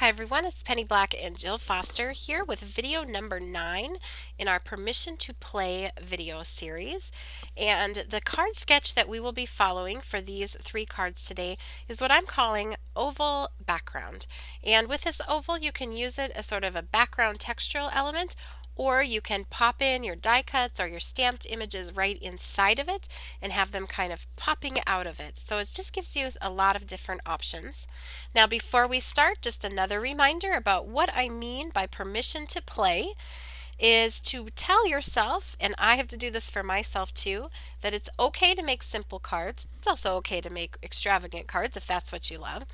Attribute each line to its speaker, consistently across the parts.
Speaker 1: everyone, it's Penny Black and Jill Foster here with video number 9 in our Permission to Play video series. And the card sketch that we will be following for these 3 cards today is what I'm calling oval background. And with this oval, you can use it as sort of a background textural element, or you can pop in your die cuts or your stamped images right inside of it and have them kind of popping out of it. So it just gives you a lot of different options. Now before we start, just another reminder about what I mean by permission to play is to tell yourself, and I have to do this for myself too, that it's okay to make simple cards. It's also okay to make extravagant cards if that's what you love.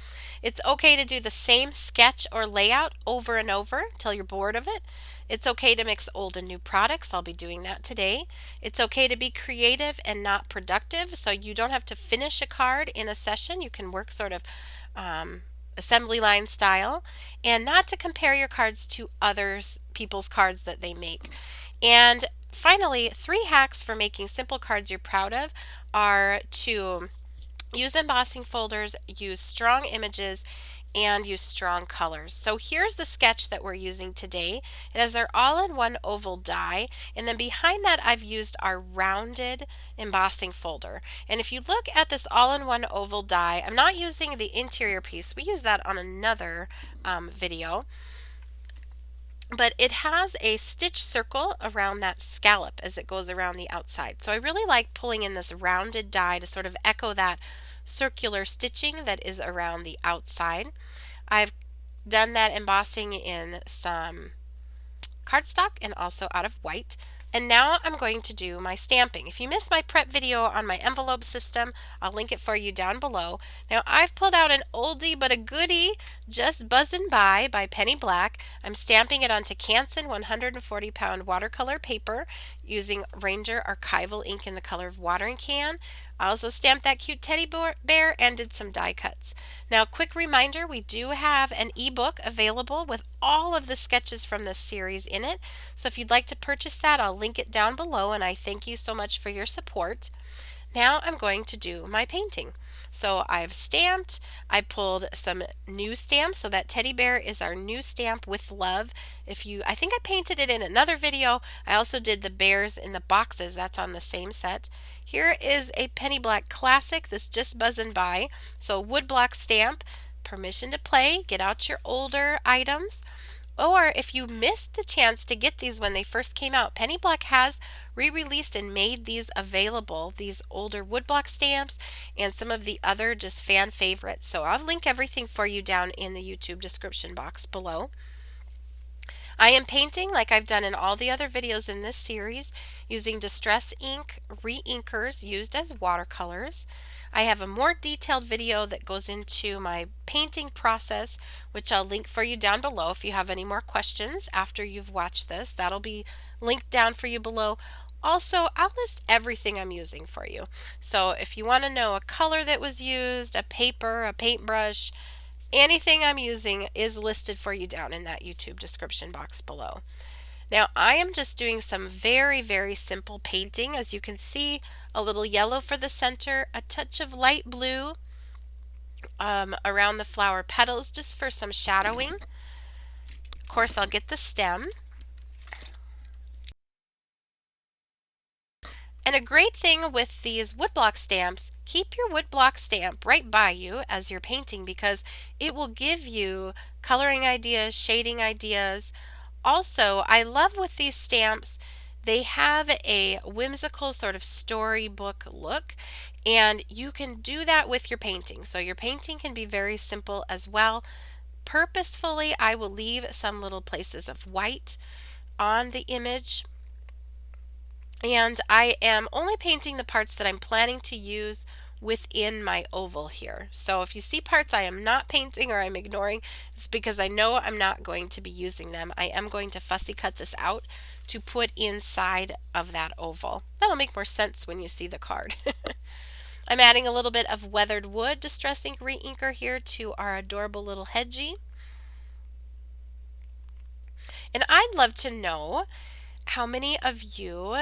Speaker 1: It's okay to do the same sketch or layout over and over until you're bored of it. It's okay to mix old and new products. I'll be doing that today. It's okay to be creative and not productive, so you don't have to finish a card in a session. You can work sort of assembly line style, and not to compare your cards to others people's cards that they make. And finally, 3 hacks for making simple cards you're proud of are to use embossing folders, use strong images, and use strong colors. So here's the sketch that we're using today. It has our all-in-one oval die, and then behind that I've used our rounded embossing folder. And if you look at this all-in-one oval die, I'm not using the interior piece. We use that on another video. But it has a stitch circle around that scallop as it goes around the outside. So I really like pulling in this rounded die to sort of echo that circular stitching that is around the outside. I've done that embossing in some cardstock and also out of white. And now I'm going to do my stamping. If you missed my prep video on my envelope system, I'll link it for you down below. Now I've pulled out an oldie but a goodie, Just Buzzin' By Penny Black. I'm stamping it onto Canson 140-pound watercolor paper using Ranger Archival ink in the color of watering can. I also stamped that cute teddy bear and did some die cuts. Now, quick reminder, we do have an ebook available with all of the sketches from this series in it. So if you'd like to purchase that, I'll link it down below, and I thank you so much for your support. Now I'm going to do my painting. So I've stamped, I pulled some new stamps, so that teddy bear is our new stamp with love. I think I painted it in another video. I also did the bears in the boxes, that's on the same set. Here is a Penny Black classic, this Just Buzzin' By. So woodblock stamp, permission to play, get out your older items. Or if you missed the chance to get these when they first came out, Penny Black has re-released and made these available, these older woodblock stamps and some of the other just fan favorites. So I'll link everything for you down in the YouTube description box below. I am painting like I've done in all the other videos in this series using Distress ink, Reinkers used as watercolors. I have a more detailed video that goes into my painting process, which I'll link for you down below if you have any more questions after you've watched this. That'll be linked down for you below. Also, I'll list everything I'm using for you. So if you want to know a color that was used, a paper, a paintbrush, anything I'm using is listed for you down in that YouTube description box below. Now I am just doing some very, very simple painting. As you can see, a little yellow for the center, a touch of light blue around the flower petals just for some shadowing. Of course, I'll get the stem. And a great thing with these woodblock stamps, keep your woodblock stamp right by you as you're painting because it will give you coloring ideas, shading ideas. Also, I love with these stamps, they have a whimsical sort of storybook look, and you can do that with your painting. So your painting can be very simple as well. Purposefully, I will leave some little places of white on the image. And I am only painting the parts that I'm planning to use within my oval here. So if you see parts I am not painting or I'm ignoring, it's because I know I'm not going to be using them. I am going to fussy cut this out to put inside of that oval. That'll make more sense when you see the card. I'm adding a little bit of weathered wood Distress ink Reinker here to our adorable little hedgie. And I'd love to know how many of you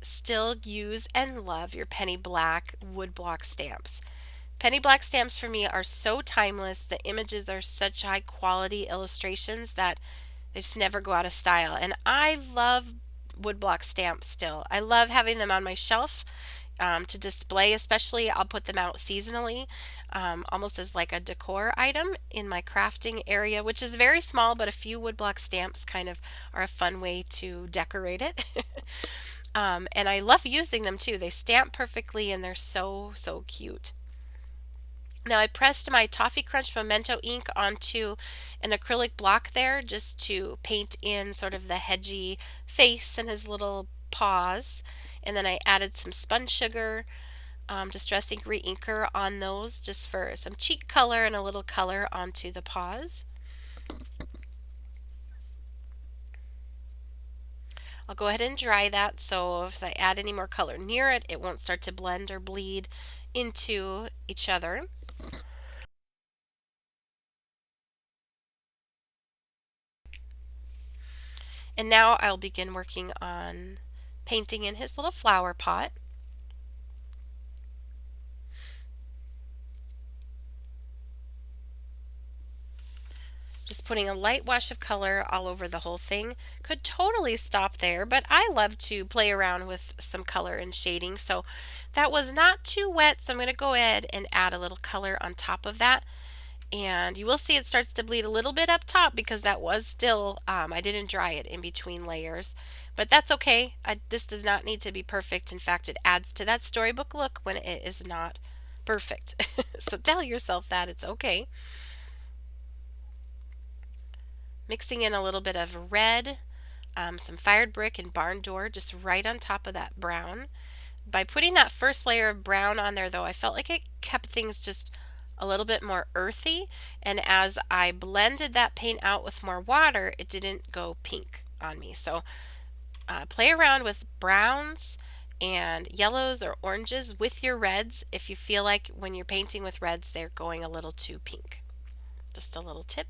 Speaker 1: still use and love your Penny Black woodblock stamps. Penny black stamps for me are so timeless. The images are such high quality illustrations that they just never go out of style. And I love woodblock stamps still. I love having them on my shelf to display, especially I'll put them out seasonally, almost as like a decor item in my crafting area, which is very small, but a few woodblock stamps kind of are a fun way to decorate it. And I love using them too. They stamp perfectly and they're so, so cute. Now I pressed my Toffee Crunch Memento ink onto an acrylic block there just to paint in sort of the hedgy face and his little paws. And then I added some spun sugar, Distress Ink Reinker on those just for some cheek color and a little color onto the paws. I'll go ahead and dry that so if I add any more color near it, it won't start to blend or bleed into each other. And now I'll begin working on painting in his little flower pot. Just putting a light wash of color all over the whole thing. Could totally stop there, but I love to play around with some color and shading. So that was not too wet, so I'm going to go ahead and add a little color on top of that. And you will see it starts to bleed a little bit up top because that was still, I didn't dry it in between layers. But that's okay. This does not need to be perfect. In fact, it adds to that storybook look when it is not perfect. So tell yourself that it's okay. Mixing in a little bit of red, some fired brick and barn door just right on top of that brown. By putting that first layer of brown on there though, I felt like it kept things just a little bit more earthy, and as I blended that paint out with more water, it didn't go pink on me. So play around with browns and yellows or oranges with your reds if you feel like when you're painting with reds they're going a little too pink. Just a little tip.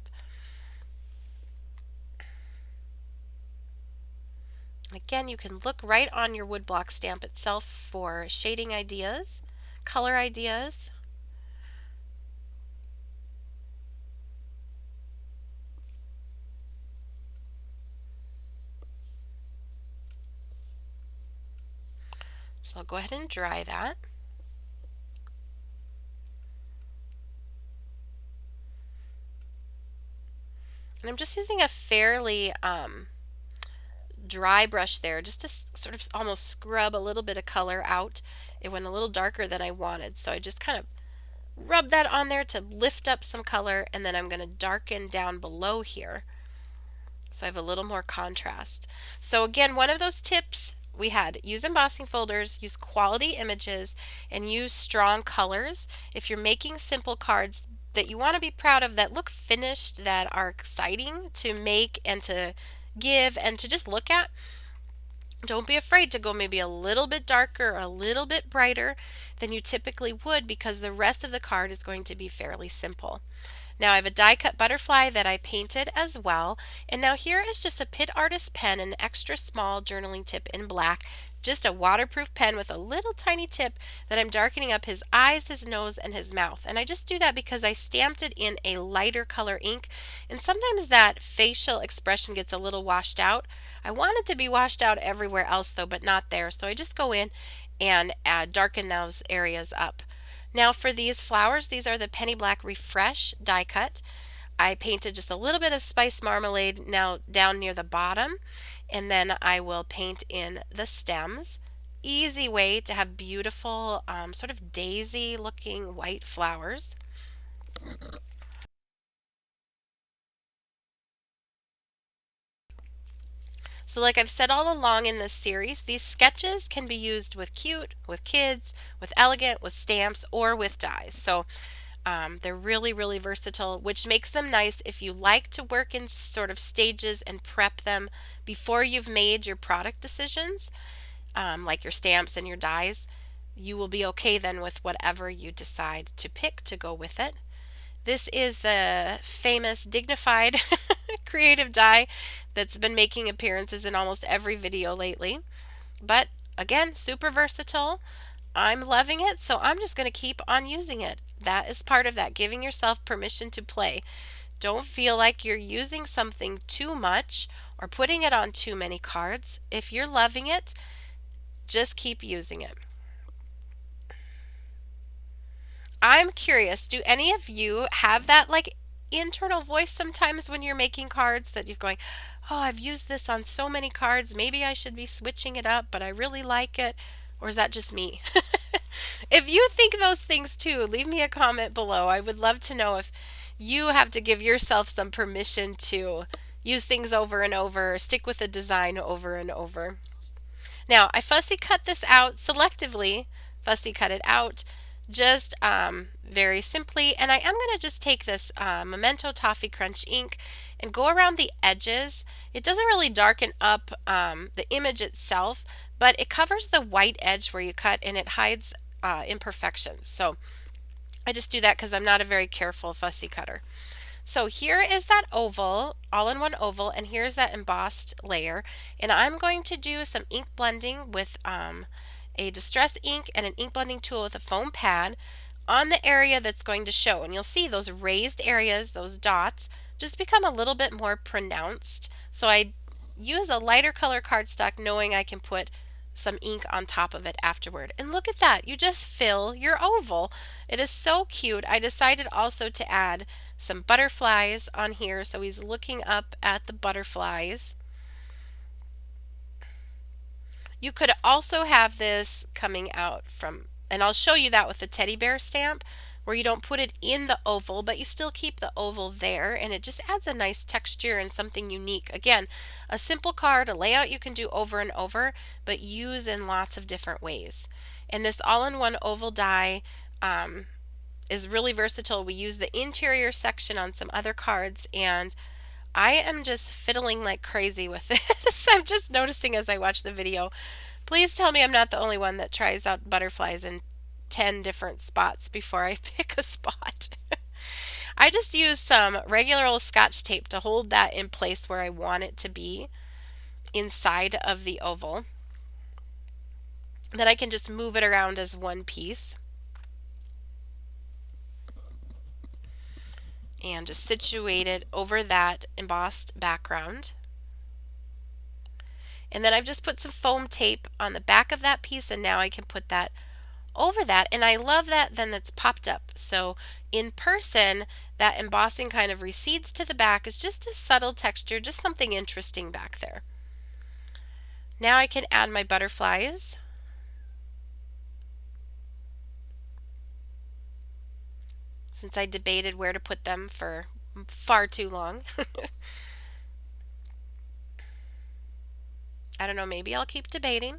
Speaker 1: Again, you can look right on your woodblock stamp itself for shading ideas, color ideas. So I'll go ahead and dry that. And I'm just using a fairly dry brush there just to sort of almost scrub a little bit of color out. It went a little darker than I wanted, so I just kind of rub that on there to lift up some color, and then I'm going to darken down below here so I have a little more contrast. So again, one of those tips we had, use embossing folders, use quality images, and use strong colors. If you're making simple cards that you want to be proud of, that look finished, that are exciting to make and to give and to just look at, don't be afraid to go maybe a little bit darker or a little bit brighter than you typically would, because the rest of the card is going to be fairly simple. Now I have a die cut butterfly that I painted as well, and now here is just a PITT Artist pen, an extra small journaling tip in black, just a waterproof pen with a little tiny tip that I'm darkening up his eyes, his nose, and his mouth. And I just do that because I stamped it in a lighter color ink, and sometimes that facial expression gets a little washed out. I want it to be washed out everywhere else though, but not there, so I just go in and darken those areas up. Now for these flowers, these are the Penny Black Refresh die cut. I painted just a little bit of Spice Marmalade now down near the bottom, and then I will paint in the stems. Easy way to have beautiful sort of daisy looking white flowers. So like I've said all along in this series, these sketches can be used with cute, with kids, with elegant, with stamps, or with dies. So they're really, really versatile, which makes them nice if you like to work in sort of stages and prep them before you've made your product decisions, like your stamps and your dies. You will be okay then with whatever you decide to pick to go with it. This is the famous Dignified creative die that's been making appearances in almost every video lately. But again, super versatile. I'm loving it, so I'm just going to keep on using it. That is part of that, giving yourself permission to play. Don't feel like you're using something too much or putting it on too many cards. If you're loving it, just keep using it. I'm curious, do any of you have that like internal voice sometimes when you're making cards that you're going, oh, I've used this on so many cards, maybe I should be switching it up, but I really like it? Or is that just me? If you think those things too, leave me a comment below. I would love to know if you have to give yourself some permission to use things over and over, stick with a design over and over. Now, I fussy cut this out selectively, fussy cut it out just very simply, and I am going to just take this Memento Toffee Crunch ink and go around the edges. It doesn't really darken up the image itself, but it covers the white edge where you cut and it hides imperfections. So I just do that because I'm not a very careful fussy cutter. So here is that oval, all-in-one oval, and here's that embossed layer. And I'm going to do some ink blending with a distress ink and an ink blending tool with a foam pad on the area that's going to show. And you'll see those raised areas, those dots, just become a little bit more pronounced. So I use a lighter color cardstock knowing I can put some ink on top of it afterward. And look at that, you just fill your oval. It is so cute. I decided also to add some butterflies on here, so he's looking up at the butterflies. You could also have this coming out from, and I'll show you that with the teddy bear stamp, where you don't put it in the oval, but you still keep the oval there, and it just adds a nice texture and something unique. Again, a simple card, a layout you can do over and over, but use in lots of different ways. And this all-in-one oval die is really versatile. We use the interior section on some other cards, and I am just fiddling like crazy with this. I'm just noticing as I watch the video. Please tell me I'm not the only one that tries out butterflies in 10 different spots before I pick a spot. I just use some regular old Scotch tape to hold that in place where I want it to be inside of the oval. Then I can just move it around as one piece. And just situate it over that embossed background. And then I've just put some foam tape on the back of that piece, and now I can put that over that, and I love that then that's popped up. So in person, that embossing kind of recedes to the back. It's just a subtle texture, just something interesting back there. Now I can add my butterflies. Since I debated where to put them for far too long. I don't know, maybe I'll keep debating.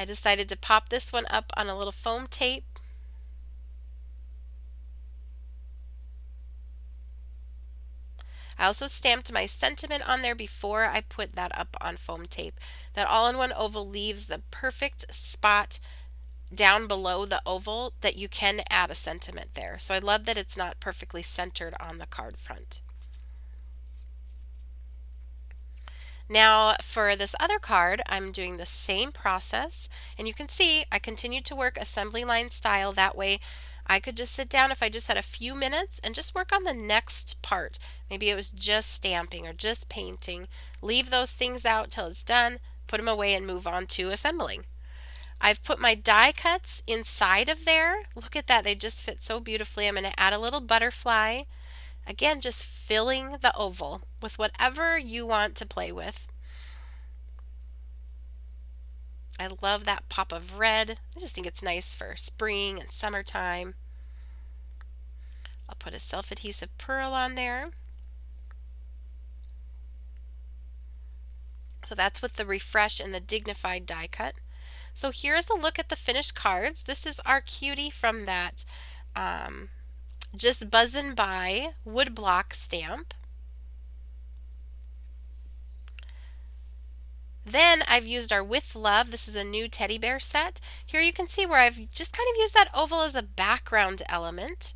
Speaker 1: I decided to pop this one up on a little foam tape. I also stamped my sentiment on there before I put that up on foam tape. That all-in-one oval leaves the perfect spot down below the oval that you can add a sentiment there. So I love that it's not perfectly centered on the card front. Now for this other card, I'm doing the same process, and you can see I continued to work assembly line style. That way I could just sit down if I just had a few minutes and just work on the next part. Maybe it was just stamping or just painting. Leave those things out till it's done, put them away, and move on to assembling. I've put my die cuts inside of there. Look at that, they just fit so beautifully. I'm going to add a little butterfly. Again, just filling the oval with whatever you want to play with. I love that pop of red. I just think it's nice for spring and summertime. I'll put a self-adhesive pearl on there. So that's with the refresh and the dignified die cut. So here's a look at the finished cards. This is our cutie from that Just Buzzin' By woodblock stamp. Then I've used our With Love. This is a new teddy bear set. Here you can see where I've just kind of used that oval as a background element.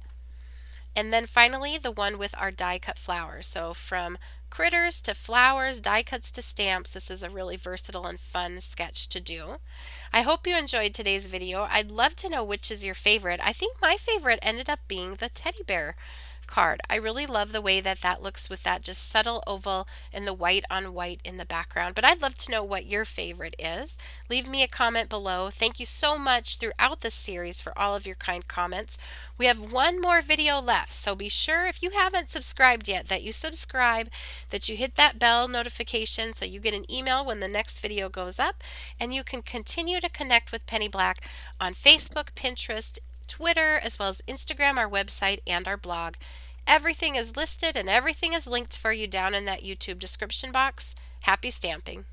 Speaker 1: And then finally the one with our die cut flowers. So from critters to flowers, die cuts to stamps. This is a really versatile and fun sketch to do. I hope you enjoyed today's video. I'd love to know which is your favorite. I think my favorite ended up being the teddy bear card. I really love the way that that looks with that just subtle oval and the white on white in the background. But I'd love to know what your favorite is. Leave me a comment below. Thank you so much throughout this series for all of your kind comments. We have one more video left, so be sure if you haven't subscribed yet that you subscribe, that you hit that bell notification so you get an email when the next video goes up, and you can continue to connect with Penny Black on Facebook, Pinterest, Twitter, as well as Instagram, our website, and our blog. Everything is listed and everything is linked for you down in that YouTube description box. Happy stamping!